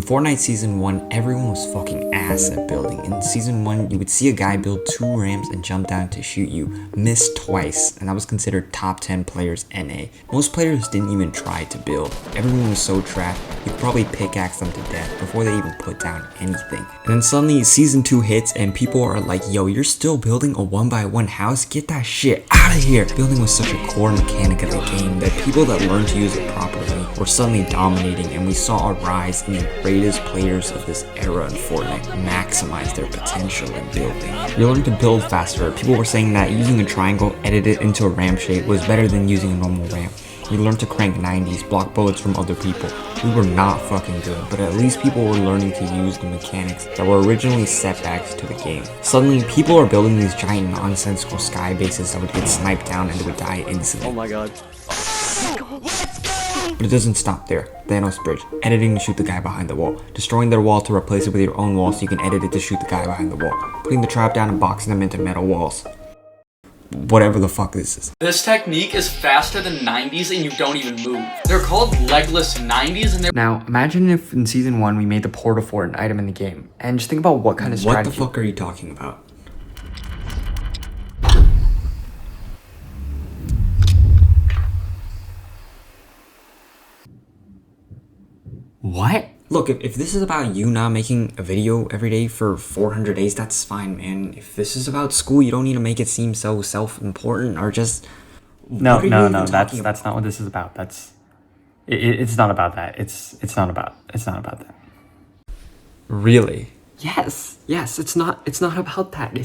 Fortnite Season 1, everyone was fucking ass at building. In Season 1, you would see a guy build 2 ramps and jump down to shoot you, miss twice, and that was considered top 10 players NA. Most players didn't even try to build. Everyone was so trash, you could probably pickaxe them to death before they even put down anything. And then suddenly Season 2 hits and people are like, yo, you're still building a 1x1 house? Get that shit out of here! Building was such a core mechanic of the game that people that learned to use it properly were suddenly dominating, and we saw a rise in the greatest players of this era in Fortnite maximize their potential in building. You learned to build faster. People were saying that using a triangle edited into a ramp shape was better than using a normal ramp. We learned to crank 90s, block bullets from other people. We were not fucking good, but at least people were learning to use the mechanics that were originally setbacks to the game. Suddenly, people are building these giant nonsensical sky bases that would get sniped down and they would die instantly. Oh my god. But it doesn't stop there. Thanos Bridge, editing to shoot the guy behind the wall, destroying their wall to replace it with your own wall so you can edit it to shoot the guy behind the wall, putting the trap down and boxing them into metal walls. Whatever the fuck this is. This technique is faster than 90s and you don't even move. They're called legless 90s and they're— Now, imagine if in Season 1 we made the Porta Fort an item in the game, and just think about what kind of strategy— What the fuck are you talking about? What? Look, if this is about you not making a video every day for 400 days, that's fine, man. If this is about school, you don't need to make it seem so self-important or just... No, that's not what this is about. It's not about that. It's not about that. Really? Yes, it's not about that.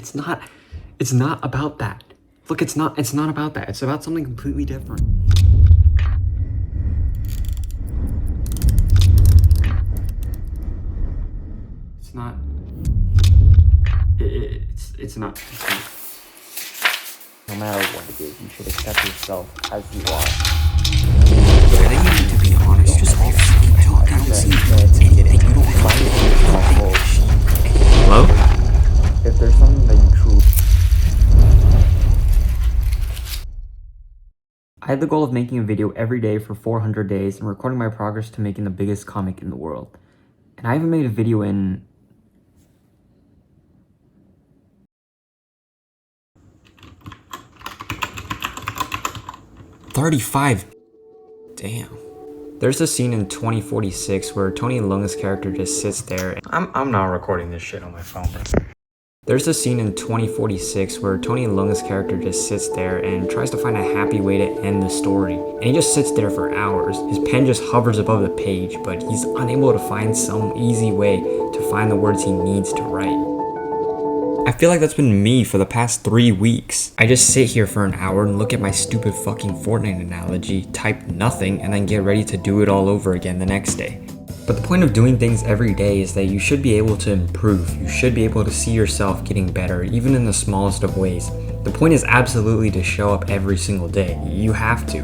It's not about that. Look, it's not about that. It's about something completely different. It's not. It's not. No matter what it is, you should accept yourself as you are. But I think you need to be honest. Just all fucking talk. I don't see anything. You don't find it. Hello? If there's something that you truly... I had the goal of making a video every day for 400 days and recording my progress to making the biggest comic in the world. And I haven't made a video in... $35. Damn. There's a scene in 2046 where Tony Leung's character just sits there. I'm not recording this shit on my phone, bro. There's a scene in 2046 where Tony Leung's character just sits there and tries to find a happy way to end the story. And he just sits there for hours. His pen just hovers above the page, but he's unable to find some easy way to find the words he needs to write. I feel like that's been me for the past 3 weeks. I just sit here for an hour and look at my stupid fucking Fortnite analogy, type nothing, and then get ready to do it all over again the next day. But the point of doing things every day is that you should be able to improve. You should be able to see yourself getting better, even in the smallest of ways. The point is absolutely to show up every single day. You have to.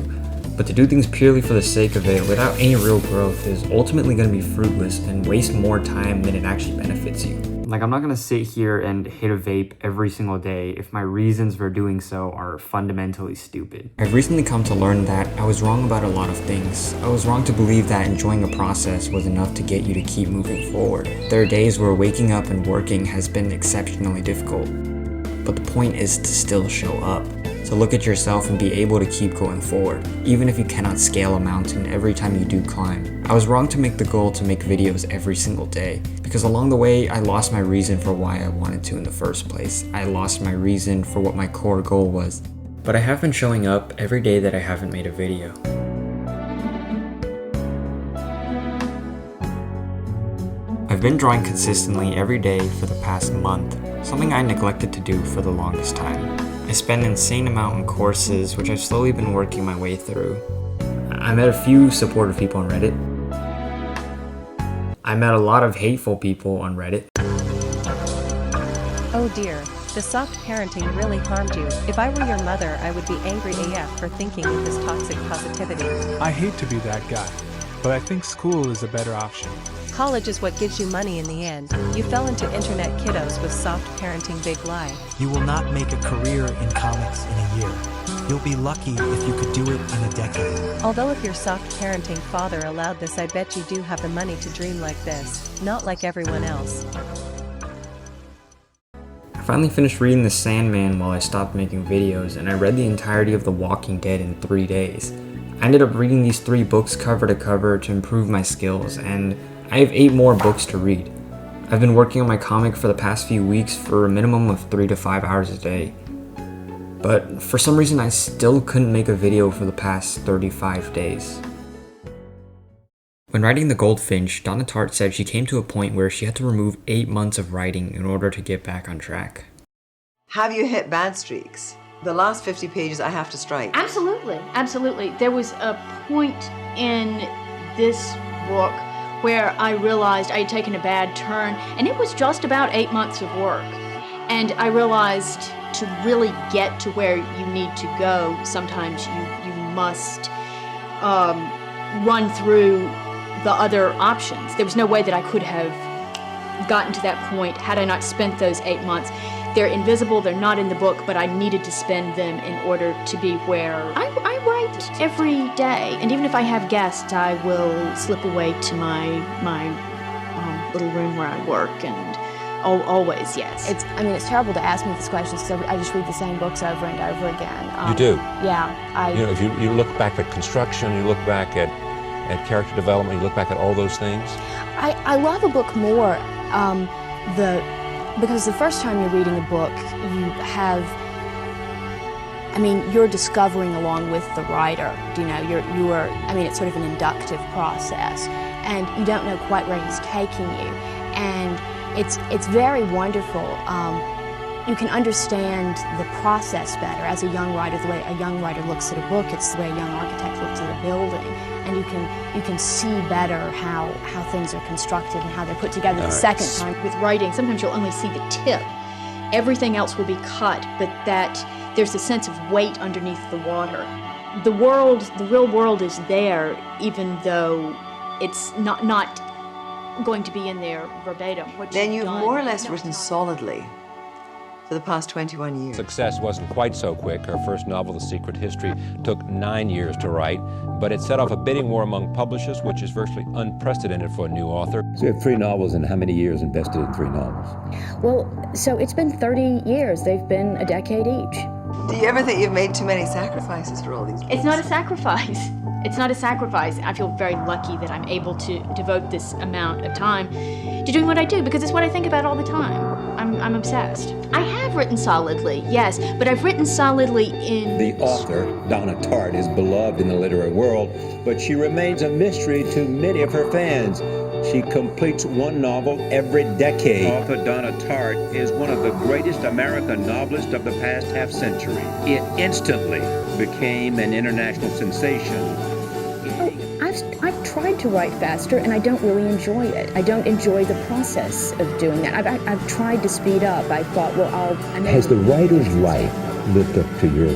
But to do things purely for the sake of it, without any real growth, is ultimately going to be fruitless and waste more time than it actually benefits you. Like, I'm not gonna sit here and hit a vape every single day if my reasons for doing so are fundamentally stupid. I've recently come to learn that I was wrong about a lot of things. I was wrong to believe that enjoying a process was enough to get you to keep moving forward. There are days where waking up and working has been exceptionally difficult. But the point is to still show up. To look at yourself and be able to keep going forward, even if you cannot scale a mountain every time you do climb. I was wrong to make the goal to make videos every single day, because along the way, I lost my reason for why I wanted to in the first place. I lost my reason for what my core goal was. But I have been showing up every day that I haven't made a video. I've been drawing consistently every day for the past month, something I neglected to do for the longest time. I spend an insane amount on courses, which I've slowly been working my way through. I met a few supportive people on Reddit. I met a lot of hateful people on Reddit. Oh dear, the soft parenting really harmed you. If I were your mother, I would be angry AF for thinking of this toxic positivity. I hate to be that guy, but I think school is a better option. College is what gives you money in the end. You fell into internet kiddos with soft parenting big lie. You will not make a career in comics in a year. You'll be lucky if you could do it in a decade. Although if your soft parenting father allowed this, I bet you do have the money to dream like this, not like everyone else. I finally finished reading The Sandman while I stopped making videos, and I read the entirety of The Walking Dead in 3 days. I ended up reading these 3 books cover to cover to improve my skills, and I have 8 more books to read. I've been working on my comic for the past few weeks for a minimum of 3 to 5 hours a day. But for some reason I still couldn't make a video for the past 35 days. When writing The Goldfinch, Donna Tartt said she came to a point where she had to remove 8 months of writing in order to get back on track. Have you hit bad streaks? The last 50 pages I have to strike. Absolutely, absolutely. There was a point in this book where I realized I had taken a bad turn, and it was just about 8 months of work. And I realized to really get to where you need to go, sometimes you must run through the other options. There was no way that I could have gotten to that point had I not spent those 8 months. They're invisible, they're not in the book, but I needed to spend them in order to be where I write every day. And even if I have guests, I will slip away to my little room where I work, and always, yes. It's terrible to ask me these questions because I just read the same books over and over again. You do? Yeah. If you look back at construction, you look back at character development, you look back at all those things? I love a book more because the first time you're reading a book, you're discovering along with the writer. It's sort of an inductive process, and you don't know quite where he's taking you. And it's very wonderful. You can understand the process better as a young writer. The way a young writer looks at a book, it's the way a young architect looks at a building, and you can see better how things are constructed and how they're put together the second time. With writing, sometimes you'll only see the tip. Everything else will be cut, but that there's a sense of weight underneath the water. The real world is there, even though it's not going to be in there verbatim. Then you've more or less written solidly for the past 21 years. Success wasn't quite so quick. Her first novel, The Secret History, took 9 years to write, but it set off a bidding war among publishers, which is virtually unprecedented for a new author. So you have 3 novels, and how many years invested in 3 novels? Well, so it's been 30 years. They've been a decade each. Do you ever think you've made too many sacrifices for all these books? It's not a sacrifice. It's not a sacrifice. I feel very lucky that I'm able to devote this amount of time to doing what I do, because it's what I think about all the time. I'm obsessed. I have written solidly, yes, but I've written solidly in... The author, Donna Tartt, is beloved in the literary world, but she remains a mystery to many of her fans. She completes 1 novel every decade. Author Donna Tartt is one of the greatest American novelists of the past half-century. It instantly became an international sensation. I've tried to write faster, and I don't really enjoy it. I don't enjoy the process of doing that. I've tried to speed up. I thought, Has the writer's life lived up to your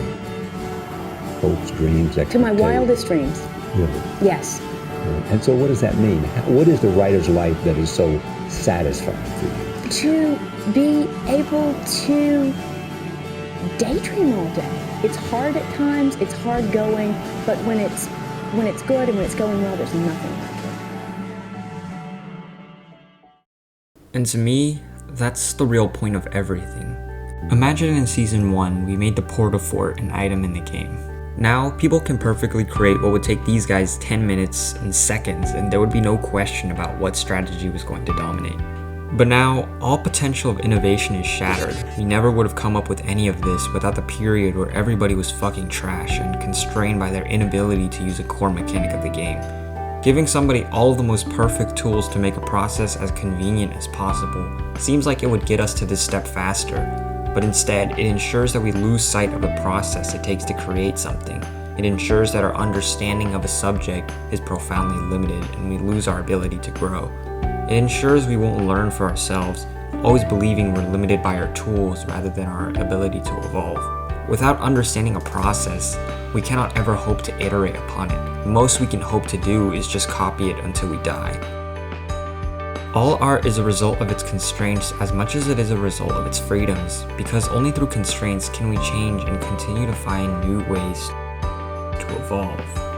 hopes, dreams, expectations? To my wildest dreams. Really? Yes. And so what does that mean? What is the writer's life that is so satisfying for you? To be able to daydream all day. It's hard at times, it's hard going, but when it's good and when it's going well, there's nothing like it. And to me, that's the real point of everything. Imagine in Season 1, we made the Port-a-Fort an item in the game. Now, people can perfectly create what would take these guys 10 minutes and seconds, and there would be no question about what strategy was going to dominate. But now, all potential of innovation is shattered. We never would have come up with any of this without the period where everybody was fucking trash and constrained by their inability to use a core mechanic of the game. Giving somebody all of the most perfect tools to make a process as convenient as possible seems like it would get us to this step faster, but instead, it ensures that we lose sight of the process it takes to create something. It ensures that our understanding of a subject is profoundly limited and we lose our ability to grow. It ensures we won't learn for ourselves, always believing we're limited by our tools rather than our ability to evolve. Without understanding a process, we cannot ever hope to iterate upon it. The most we can hope to do is just copy it until we die. All art is a result of its constraints as much as it is a result of its freedoms, because only through constraints can we change and continue to find new ways to evolve.